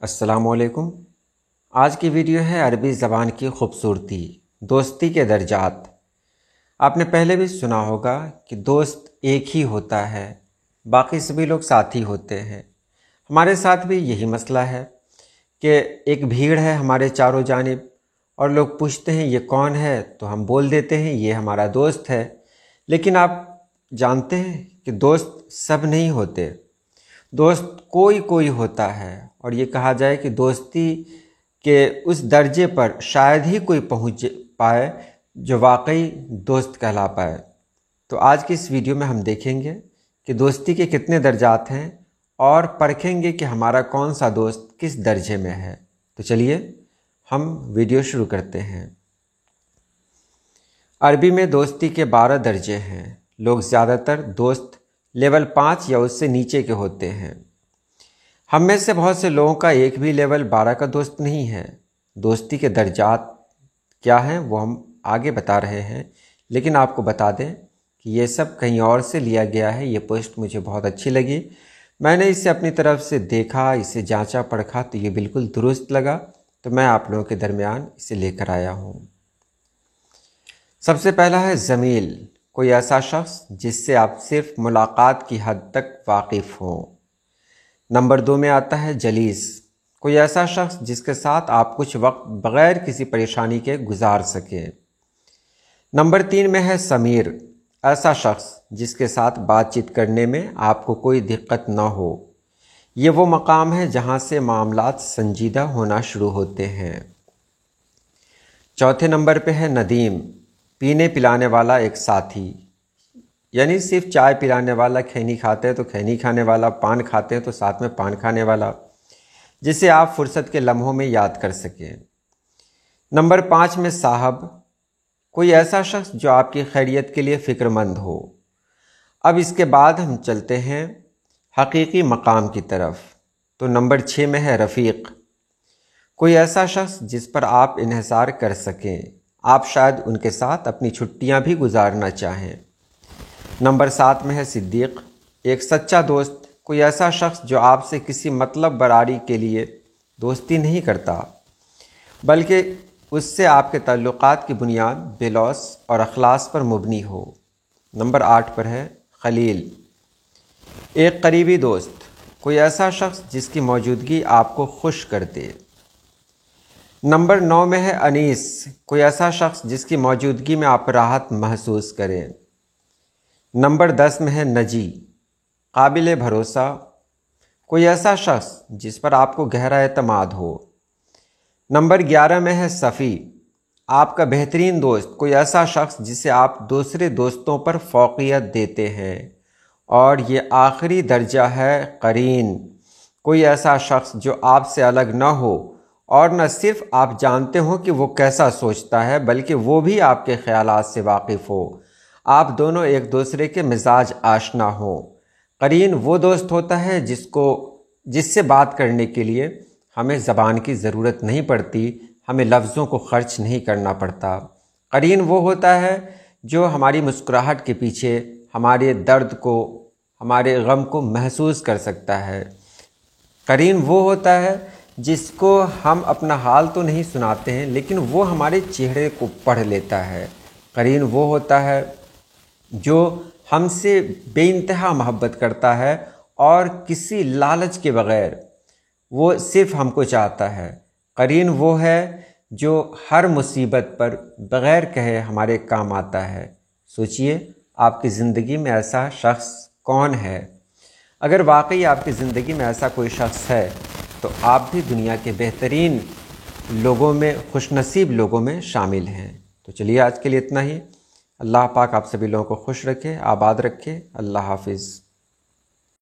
السلام علیکم۔ آج کی ویڈیو ہے عربی زبان کی خوبصورتی، دوستی کے درجات۔ آپ نے پہلے بھی سنا ہوگا کہ دوست ایک ہی ہوتا ہے، باقی سبھی لوگ ساتھی ہوتے ہیں۔ ہمارے ساتھ بھی یہی مسئلہ ہے کہ ایک بھیڑ ہے ہمارے چاروں جانب، اور لوگ پوچھتے ہیں یہ کون ہے تو ہم بول دیتے ہیں یہ ہمارا دوست ہے۔ لیکن آپ جانتے ہیں کہ دوست سب نہیں ہوتے، دوست کوئی ہوتا ہے، اور یہ کہا جائے کہ دوستی کے اس درجے پر شاید ہی کوئی پہنچ پائے جو واقعی دوست کہلا پائے۔ تو آج کی اس ویڈیو میں ہم دیکھیں گے کہ دوستی کے کتنے درجات ہیں اور پرکھیں گے کہ ہمارا کون سا دوست کس درجے میں ہے۔ تو چلیے ہم ویڈیو شروع کرتے ہیں۔ عربی میں دوستی کے 12 درجے ہیں۔ لوگ زیادہ تر دوست لیول 5 یا اس سے نیچے کے ہوتے ہیں۔ ہم میں سے بہت سے لوگوں کا ایک بھی لیول 12 کا دوست نہیں ہے۔ دوستی کے درجات کیا ہیں وہ ہم آگے بتا رہے ہیں، لیکن آپ کو بتا دیں کہ یہ سب کہیں اور سے لیا گیا ہے۔ یہ پوسٹ مجھے بہت اچھی لگی، میں نے اسے اپنی طرف سے دیکھا، اسے جانچا پرکھا تو یہ بالکل درست لگا، تو میں آپ لوگوں کے درمیان اسے لے کر آیا ہوں۔ سب سے پہلا ہے زمیل، کوئی ایسا شخص جس سے آپ صرف ملاقات کی حد تک واقف ہوں۔ نمبر 2 میں آتا ہے جلیس، کوئی ایسا شخص جس کے ساتھ آپ کچھ وقت بغیر کسی پریشانی کے گزار سکیں۔ نمبر 3 میں ہے سمیر، ایسا شخص جس کے ساتھ بات چیت کرنے میں آپ کو کوئی دقت نہ ہو۔ یہ وہ مقام ہے جہاں سے معاملات سنجیدہ ہونا شروع ہوتے ہیں۔ چوتھے نمبر پہ ہے ندیم، پینے پلانے والا ایک ساتھی، یعنی صرف چائے پلانے والا، کھینی کھاتے ہیں تو کھینی کھانے والا، پان کھاتے ہیں تو ساتھ میں پان کھانے والا، جسے آپ فرصت کے لمحوں میں یاد کر سکیں۔ نمبر 5 میں صاحب، کوئی ایسا شخص جو آپ کی خیریت کے لیے فکر مند ہو۔ اب اس کے بعد ہم چلتے ہیں حقیقی مقام کی طرف۔ تو نمبر 6 میں ہے رفیق، کوئی ایسا شخص جس پر آپ انحصار کر سکیں، آپ شاید ان کے ساتھ اپنی چھٹیاں بھی گزارنا چاہیں۔ نمبر 7 میں ہے صدیق، ایک سچا دوست، کوئی ایسا شخص جو آپ سے کسی مطلب براری کے لیے دوستی نہیں کرتا، بلکہ اس سے آپ کے تعلقات کی بنیاد بلوث اور اخلاص پر مبنی ہو۔ نمبر 8 پر ہے خلیل، ایک قریبی دوست، کوئی ایسا شخص جس کی موجودگی آپ کو خوش کر دے۔ نمبر 9 میں ہے انیس، کوئی ایسا شخص جس کی موجودگی میں آپ راحت محسوس کریں۔ نمبر 10 میں ہے نجی، قابل بھروسہ، کوئی ایسا شخص جس پر آپ کو گہرا اعتماد ہو۔ نمبر 11 میں ہے صفی، آپ کا بہترین دوست، کوئی ایسا شخص جسے آپ دوسرے دوستوں پر فوقیت دیتے ہیں۔ اور یہ آخری درجہ ہے قرین، کوئی ایسا شخص جو آپ سے الگ نہ ہو، اور نہ صرف آپ جانتے ہو کہ وہ کیسا سوچتا ہے، بلکہ وہ بھی آپ کے خیالات سے واقف ہو، آپ دونوں ایک دوسرے کے مزاج آشنا ہوں۔ قرین وہ دوست ہوتا ہے جس سے بات کرنے کے لیے ہمیں زبان کی ضرورت نہیں پڑتی، ہمیں لفظوں کو خرچ نہیں کرنا پڑتا۔ قرین وہ ہوتا ہے جو ہماری مسکراہٹ کے پیچھے ہمارے درد کو، ہمارے غم کو محسوس کر سکتا ہے۔ قرین وہ ہوتا ہے جس کو ہم اپنا حال تو نہیں سناتے ہیں، لیکن وہ ہمارے چہرے کو پڑھ لیتا ہے۔ قرین وہ ہوتا ہے جو ہم سے بے انتہا محبت کرتا ہے اور کسی لالچ کے بغیر، وہ صرف ہم کو چاہتا ہے۔ قرین وہ ہے جو ہر مصیبت پر بغیر کہے ہمارے کام آتا ہے۔ سوچئے آپ کی زندگی میں ایسا شخص کون ہے؟ اگر واقعی آپ کی زندگی میں ایسا کوئی شخص ہے تو آپ بھی دنیا کے بہترین لوگوں میں، خوش نصیب لوگوں میں شامل ہیں۔ تو چلیے آج کے لیے اتنا ہی۔ اللہ پاک آپ سبھی لوگوں کو خوش رکھے، آباد رکھے۔ اللہ حافظ۔